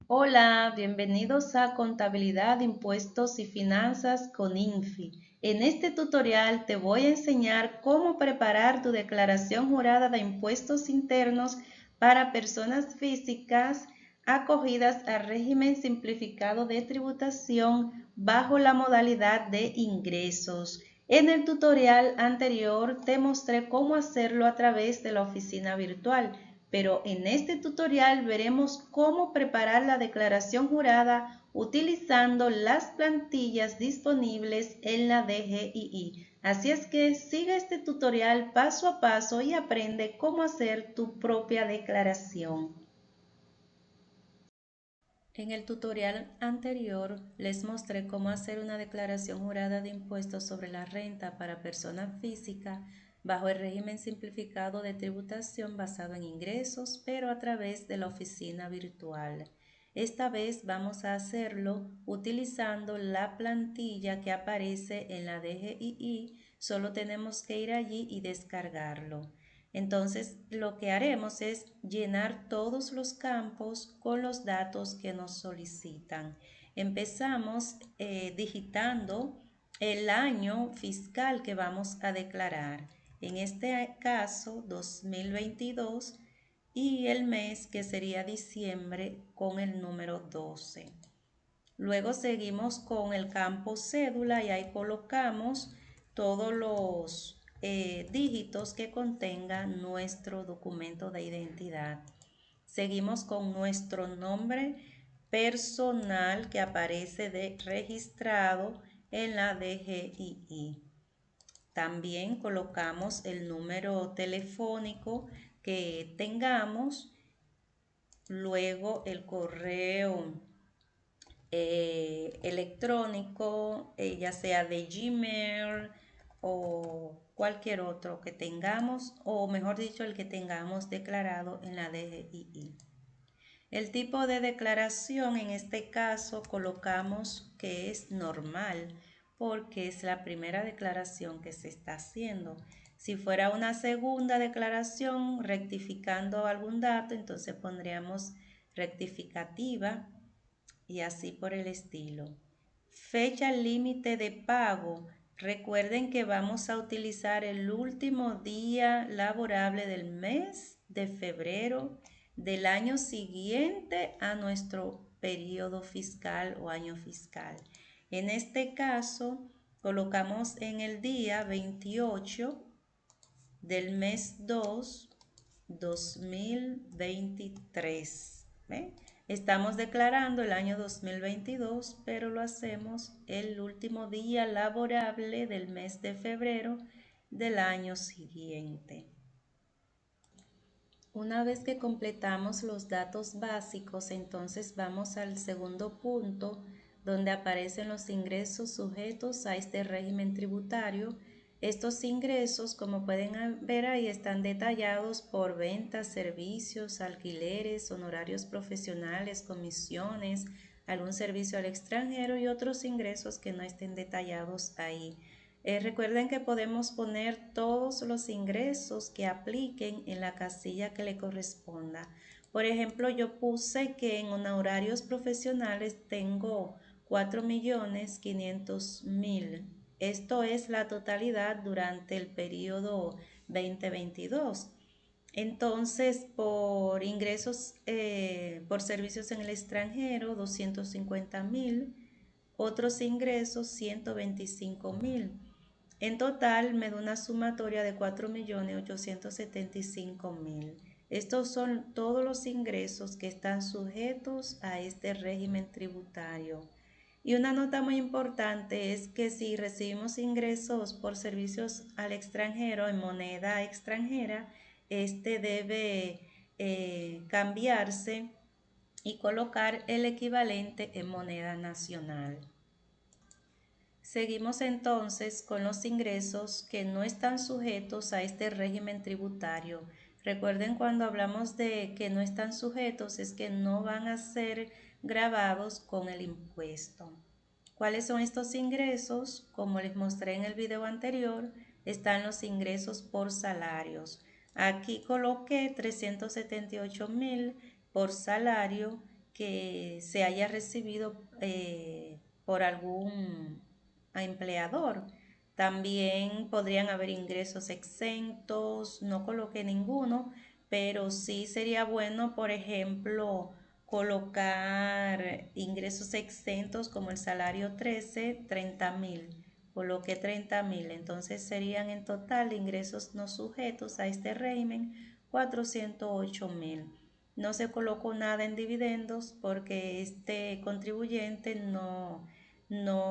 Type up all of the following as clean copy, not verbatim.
Hola, bienvenidos a Contabilidad, Impuestos y Finanzas con INFI. En este tutorial te voy a enseñar cómo preparar tu declaración jurada de impuestos internos para personas físicas acogidas al régimen simplificado de tributación bajo la modalidad de ingresos. En el tutorial anterior te mostré cómo hacerlo a través de la oficina virtual, pero en este tutorial veremos cómo preparar la declaración jurada utilizando las plantillas disponibles en la DGII. Así es que sigue este tutorial paso a paso y aprende cómo hacer tu propia declaración. En el tutorial anterior les mostré cómo hacer una declaración jurada de impuestos sobre la renta para persona física bajo el régimen simplificado de tributación basado en ingresos, pero a través de la oficina virtual. Esta vez vamos a hacerlo utilizando la plantilla que aparece en la DGII, solo tenemos que ir allí y descargarlo. Entonces, lo que haremos es llenar todos los campos con los datos que nos solicitan. Empezamos digitando el año fiscal que vamos a declarar. En este caso, 2022 y el mes que sería diciembre con el número 12. Luego seguimos con el campo cédula y ahí colocamos todos los dígitos que contenga nuestro documento de identidad. Seguimos con nuestro nombre personal que aparece registrado en la DGII. También colocamos el número telefónico que tengamos, luego el correo electrónico, ya sea de Gmail o cualquier otro que tengamos, o mejor dicho, el que tengamos declarado en la DGII. El tipo de declaración en este caso colocamos que es normal porque es la primera declaración que se está haciendo. Si fuera una segunda declaración rectificando algún dato, entonces pondríamos rectificativa y así por el estilo. Fecha límite de pago. Recuerden que vamos a utilizar el último día laborable del mes de febrero del año siguiente a nuestro periodo fiscal o año fiscal. En este caso, colocamos en el día 28 del mes 2, 2023. ¿Ve? Estamos declarando el año 2022, pero lo hacemos el último día laborable del mes de febrero del año siguiente. Una vez que completamos los datos básicos, entonces vamos al segundo punto donde aparecen los ingresos sujetos a este régimen tributario. Estos ingresos, como pueden ver ahí, están detallados por ventas, servicios, alquileres, honorarios profesionales, comisiones, algún servicio al extranjero y otros ingresos que no estén detallados ahí. Recuerden que podemos poner todos los ingresos que apliquen en la casilla que le corresponda. Por ejemplo, yo puse que en honorarios profesionales tengo 4.500.000. Esto es la totalidad durante el periodo 2022. Entonces, por ingresos por servicios en el extranjero, 250.000, otros ingresos, 125.000. En total me da una sumatoria de 4.875.000. Estos son todos los ingresos que están sujetos a este régimen tributario. Y una nota muy importante es que si recibimos ingresos por servicios al extranjero en moneda extranjera, este debe cambiarse y colocar el equivalente en moneda nacional. Seguimos entonces con los ingresos que no están sujetos a este régimen tributario. Recuerden, cuando hablamos de que no están sujetos es que no van a ser gravados con el impuesto. ¿Cuáles son estos ingresos? Como les mostré en el video anterior, están los ingresos por salarios. Aquí coloqué 378.000 por salario que se haya recibido por algún empleador. También podrían haber ingresos exentos, no coloqué ninguno, pero sí sería bueno, por ejemplo, colocar ingresos exentos como el salario 13, 30.000. Coloqué 30.000, entonces serían en total ingresos no sujetos a este régimen 408.000. No se colocó nada en dividendos porque este contribuyente no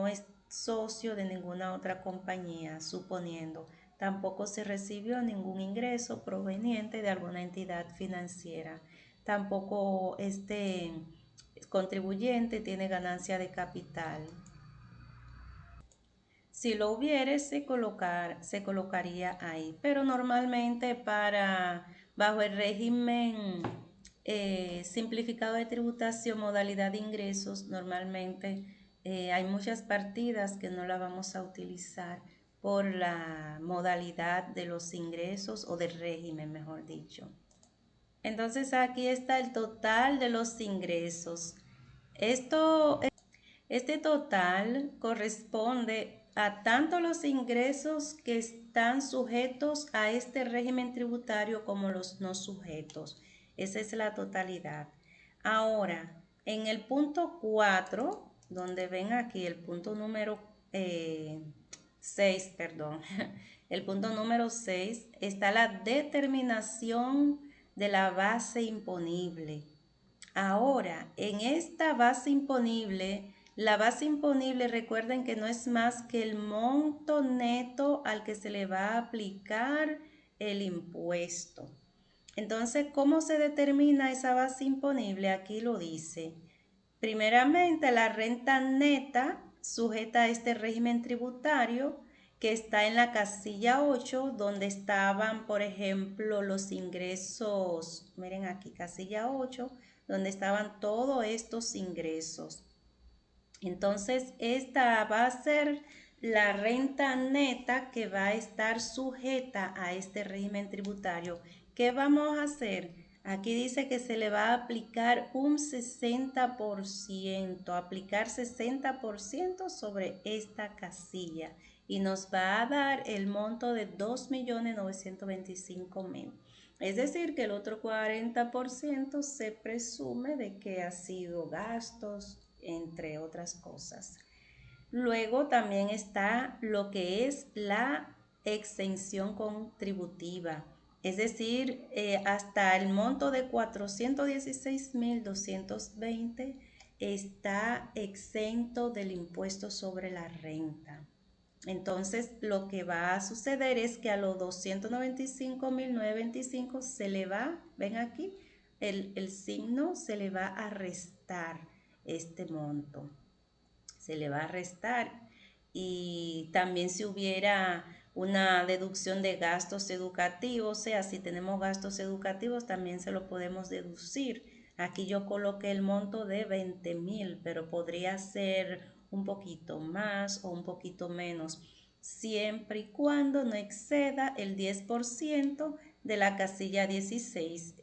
es socio de ninguna otra compañía, suponiendo. Tampoco se recibió ningún ingreso proveniente de alguna entidad financiera. Tampoco este contribuyente tiene ganancia de capital. Si lo hubiere, se colocaría ahí. Pero normalmente bajo el régimen simplificado de tributación, modalidad de ingresos, normalmente hay muchas partidas que no las vamos a utilizar por la modalidad de los ingresos o del régimen, mejor dicho. Entonces aquí está el total de los ingresos. Este total corresponde a tanto los ingresos que están sujetos a este régimen tributario como los no sujetos. Esa es la totalidad. Ahora, en el punto 4, donde ven aquí el punto número 6, perdón, el punto número 6 está la determinación de la base imponible. Ahora, en esta base imponible, la base imponible, recuerden que no es más que el monto neto al que se le va a aplicar el impuesto. Entonces, ¿cómo se determina esa base imponible? Aquí lo dice. Primeramente, la renta neta sujeta a este régimen tributario que está en la casilla 8, donde estaban, por ejemplo, los ingresos, miren aquí, casilla 8, donde estaban todos estos ingresos. Entonces, esta va a ser la renta neta que va a estar sujeta a este régimen tributario. ¿Qué vamos a hacer? Aquí dice que se le va a aplicar un 60%, aplicar 60% sobre esta casilla y nos va a dar el monto de 2.925.000. Es decir, que el otro 40% se presume de que ha sido gastos, entre otras cosas. Luego también está lo que es la exención contributiva, es decir, hasta el monto de 416.220 está exento del impuesto sobre la renta. Entonces, lo que va a suceder es que a los 295.925 se le va, ven aquí, el signo se le va a restar este monto. Se le va a restar. Y también si hubiera una deducción de gastos educativos, o sea, si tenemos gastos educativos, también se lo podemos deducir. Aquí yo coloqué el monto de 20.000, pero podría ser un poquito más o un poquito menos, siempre y cuando no exceda el 10% de la casilla 16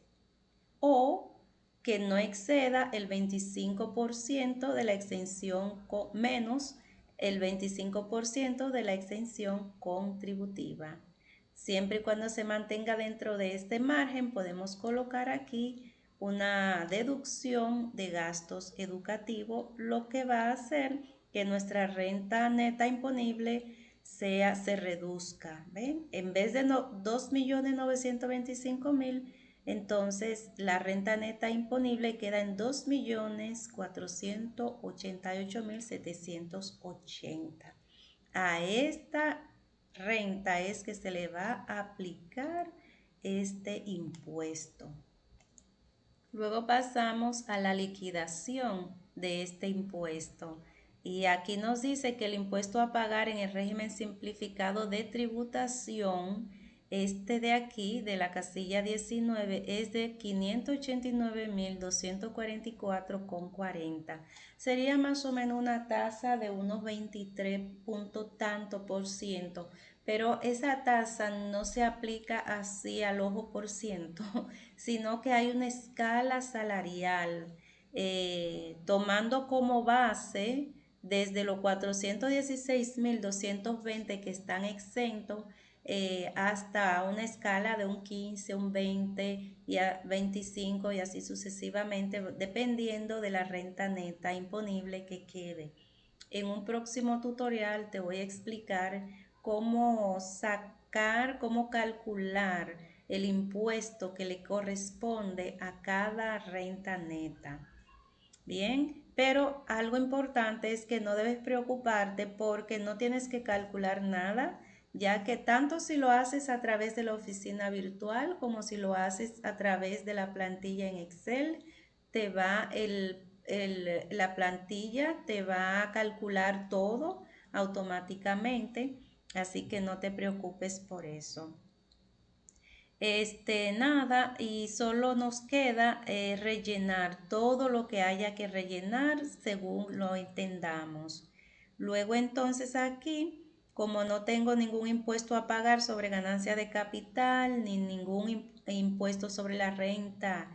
o que no exceda el 25% de la exención menos el 25% de la exención contributiva. Siempre y cuando se mantenga dentro de este margen, podemos colocar aquí una deducción de gastos educativos, lo que va a hacer que nuestra renta neta imponible se reduzca. ¿Ven? En vez de 2.925.000, entonces la renta neta imponible queda en 2.488.780. A esta renta es que se le va a aplicar este impuesto. Luego pasamos a la liquidación de este impuesto. Y aquí nos dice que el impuesto a pagar en el régimen simplificado de tributación, este de aquí, de la casilla 19, es de 589.244,40. Sería más o menos una tasa de unos 23 punto tanto por ciento, pero esa tasa no se aplica así al ojo por ciento, sino que hay una escala salarial. tomando como base desde los 416.220 que están exentos hasta una escala de un 15, un 20 y a 25 y así sucesivamente, dependiendo de la renta neta imponible que quede. En un próximo tutorial te voy a explicar cómo sacar, cómo calcular el impuesto que le corresponde a cada renta neta. Bien, pero algo importante es que no debes preocuparte porque no tienes que calcular nada, ya que tanto si lo haces a través de la oficina virtual como si lo haces a través de la plantilla en Excel, te va la plantilla te va a calcular todo automáticamente, así que no te preocupes por eso. Nada, y solo nos queda rellenar todo lo que haya que rellenar según lo entendamos. Luego entonces aquí, como no tengo ningún impuesto a pagar sobre ganancia de capital, ni ningún impuesto sobre la renta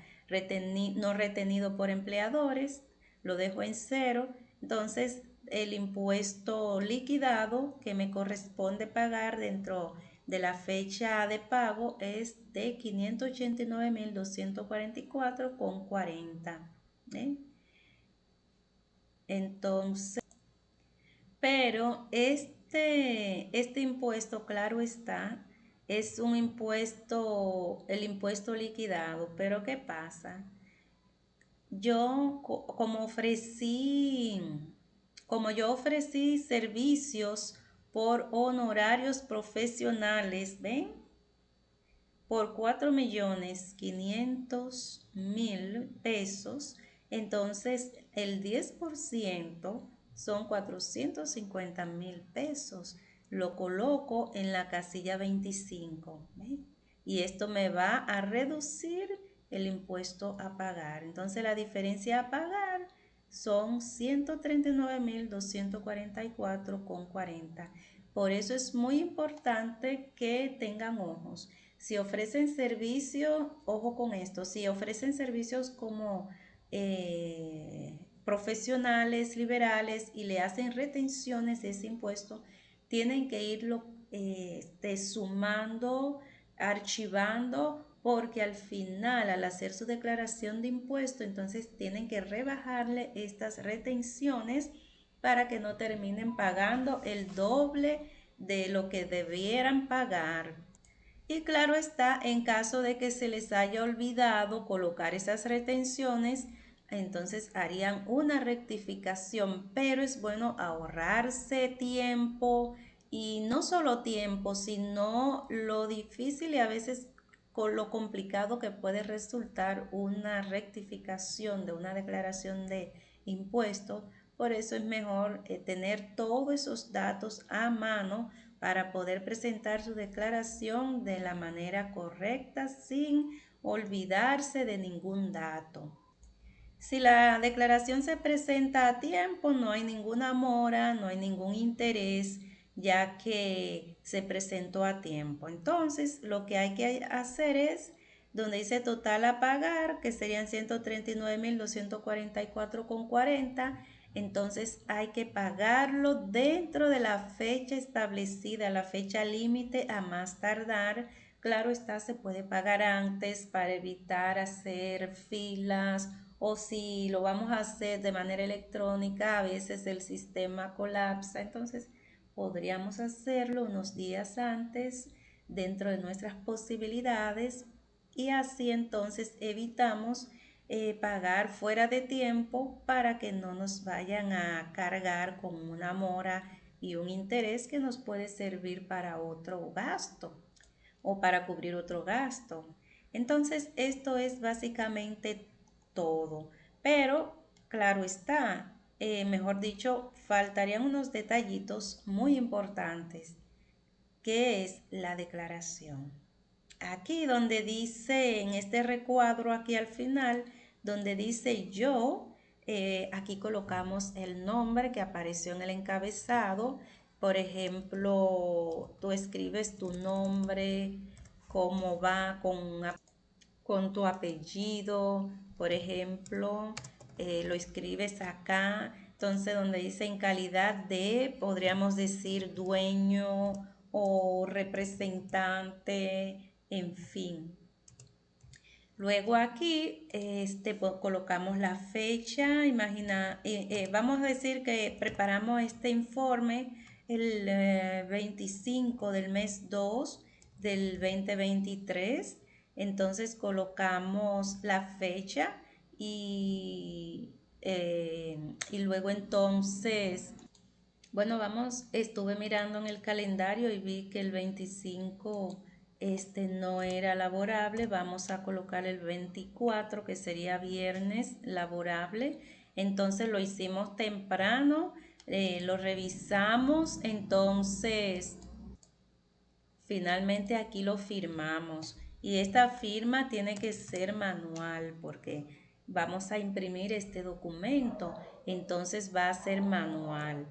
no retenido por empleadores, lo dejo en cero. Entonces el impuesto liquidado que me corresponde pagar dentro de la fecha de pago es de 589.244,40. Entonces, pero este impuesto, claro está, es un impuesto, el impuesto liquidado. Pero ¿qué pasa? Yo como yo ofrecí servicios por honorarios profesionales, ¿ven? Por 4.500.000 pesos, entonces el 10% son 450.000 pesos. Lo coloco en la casilla 25, ¿ven? Y esto me va a reducir el impuesto a pagar. Entonces la diferencia a pagar son 139.244,40. Por eso es muy importante que tengan ojos. Si ofrecen servicios, ojo con esto, si ofrecen servicios como profesionales, liberales y le hacen retenciones de ese impuesto, tienen que irlo sumando, archivando, porque al final, al hacer su declaración de impuesto, entonces tienen que rebajarle estas retenciones para que no terminen pagando el doble de lo que debieran pagar. Y claro está, en caso de que se les haya olvidado colocar esas retenciones, entonces harían una rectificación, pero es bueno ahorrarse tiempo y no solo tiempo, sino lo difícil y a veces con lo complicado que puede resultar una rectificación de una declaración de impuestos. Por eso es mejor tener todos esos datos a mano para poder presentar su declaración de la manera correcta sin olvidarse de ningún dato. Si la declaración se presenta a tiempo, no hay ninguna mora, no hay ningún interés, ya que se presentó a tiempo. Entonces, lo que hay que hacer es, donde dice total a pagar, que serían 139.244,40, entonces hay que pagarlo dentro de la fecha establecida, la fecha límite a más tardar. Claro está, se puede pagar antes para evitar hacer filas, o si lo vamos a hacer de manera electrónica, a veces el sistema colapsa, entonces podríamos hacerlo unos días antes dentro de nuestras posibilidades y así entonces evitamos pagar fuera de tiempo para que no nos vayan a cargar con una mora y un interés que nos puede servir para otro gasto o para cubrir otro gasto. Entonces, esto es básicamente todo. Pero, claro está, mejor dicho, faltarían unos detallitos muy importantes, que es la declaración. Aquí donde dice, en este recuadro aquí al final, donde dice yo, aquí colocamos el nombre que apareció en el encabezado. Por ejemplo, tú escribes tu nombre, cómo va con tu apellido, por ejemplo, lo escribes acá. Entonces, donde dice en calidad de, podríamos decir dueño o representante, en fin. Luego aquí pues, colocamos la fecha, vamos a decir que preparamos este informe el 25 del mes 2 del 2023. Entonces colocamos la fecha y luego entonces bueno, estuve mirando en el calendario y vi que el 25 no era laborable. Vamos a colocar el 24, que sería viernes laborable. Entonces lo hicimos temprano, lo revisamos, entonces finalmente aquí lo firmamos. Y esta firma tiene que ser manual porque vamos a imprimir este documento. Entonces va a ser manual.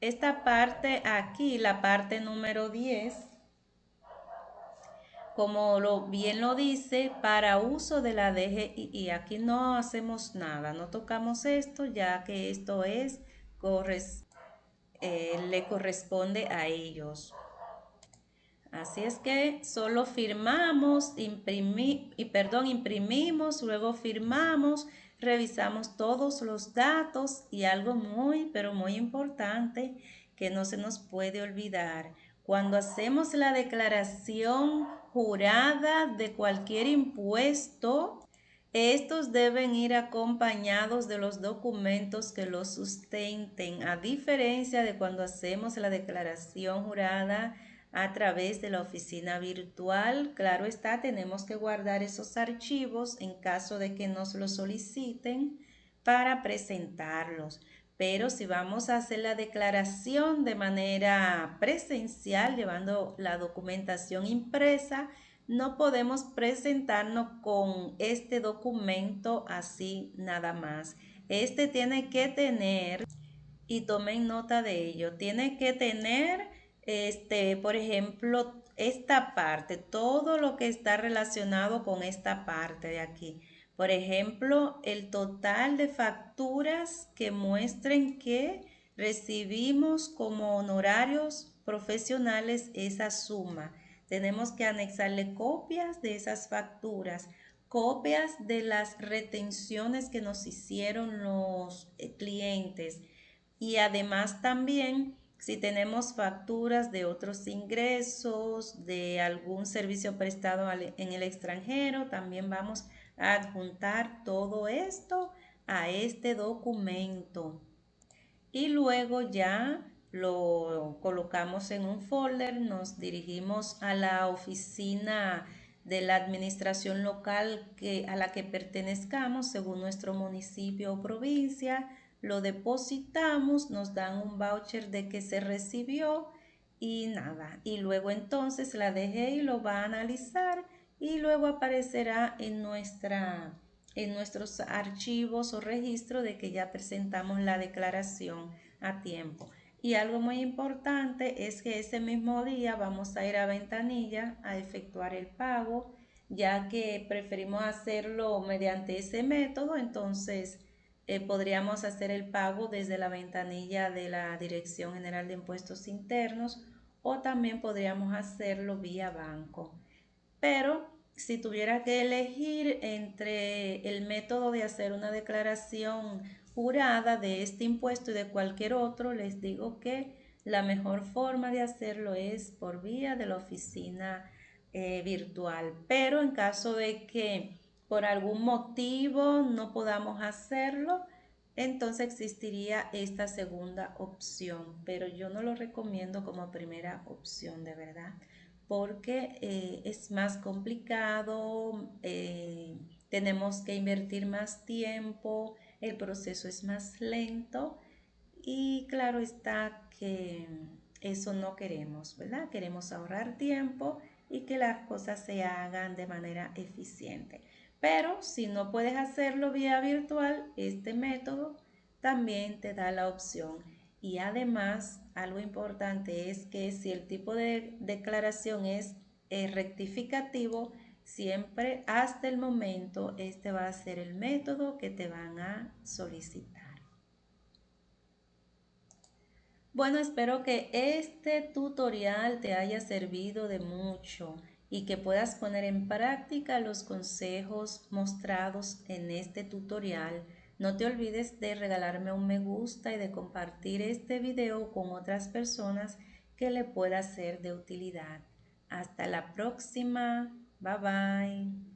Esta parte aquí, la parte número 10, como bien lo dice, para uso de la DGI, aquí no hacemos nada, no tocamos esto, ya que esto le corresponde a ellos. Así es que solo imprimimos, luego firmamos, revisamos todos los datos y algo muy, pero muy importante que no se nos puede olvidar. Cuando hacemos la declaración jurada de cualquier impuesto, estos deben ir acompañados de los documentos que los sustenten, a diferencia de cuando hacemos la declaración jurada a través de la oficina virtual. Claro está, tenemos que guardar esos archivos en caso de que nos los soliciten para presentarlos. Pero si vamos a hacer la declaración de manera presencial, llevando la documentación impresa, no podemos presentarnos con este documento así nada más. Este tiene que tener, y tomen nota de ello, tiene que tener, por ejemplo, esta parte, todo lo que está relacionado con esta parte de aquí. Por ejemplo, el total de facturas que muestren que recibimos como honorarios profesionales esa suma. Tenemos que anexarle copias de esas facturas, copias de las retenciones que nos hicieron los clientes y además también si tenemos facturas de otros ingresos, de algún servicio prestado en el extranjero, también vamos a adjuntar todo esto a este documento. Y luego ya lo colocamos en un folder, nos dirigimos a la oficina de la administración local a la que pertenezcamos según nuestro municipio o provincia, lo depositamos, nos dan un voucher de que se recibió y nada. Y luego entonces la DGI lo va a analizar y luego aparecerá en nuestros archivos o registro de que ya presentamos la declaración a tiempo. Y algo muy importante es que ese mismo día vamos a ir a Ventanilla a efectuar el pago, ya que preferimos hacerlo mediante ese método, entonces podríamos hacer el pago desde la ventanilla de la Dirección General de Impuestos Internos o también podríamos hacerlo vía banco. Pero si tuviera que elegir entre el método de hacer una declaración jurada de este impuesto y de cualquier otro, les digo que la mejor forma de hacerlo es por vía de la oficina virtual. Pero en caso de que por algún motivo no podamos hacerlo, entonces existiría esta segunda opción, pero yo no lo recomiendo como primera opción, de verdad, porque es más complicado, tenemos que invertir más tiempo, el proceso es más lento y claro está que eso no queremos, ¿verdad? Queremos ahorrar tiempo y que las cosas se hagan de manera eficiente. Pero si no puedes hacerlo vía virtual, este método también te da la opción. Y además, algo importante es que si el tipo de declaración es rectificativo, Siempre hasta el momento este va a ser el método que te van a solicitar. Bueno, espero que este tutorial te haya servido de mucho y que puedas poner en práctica los consejos mostrados en este tutorial. No te olvides de regalarme un me gusta y de compartir este video con otras personas que le pueda ser de utilidad. Hasta la próxima. Bye bye.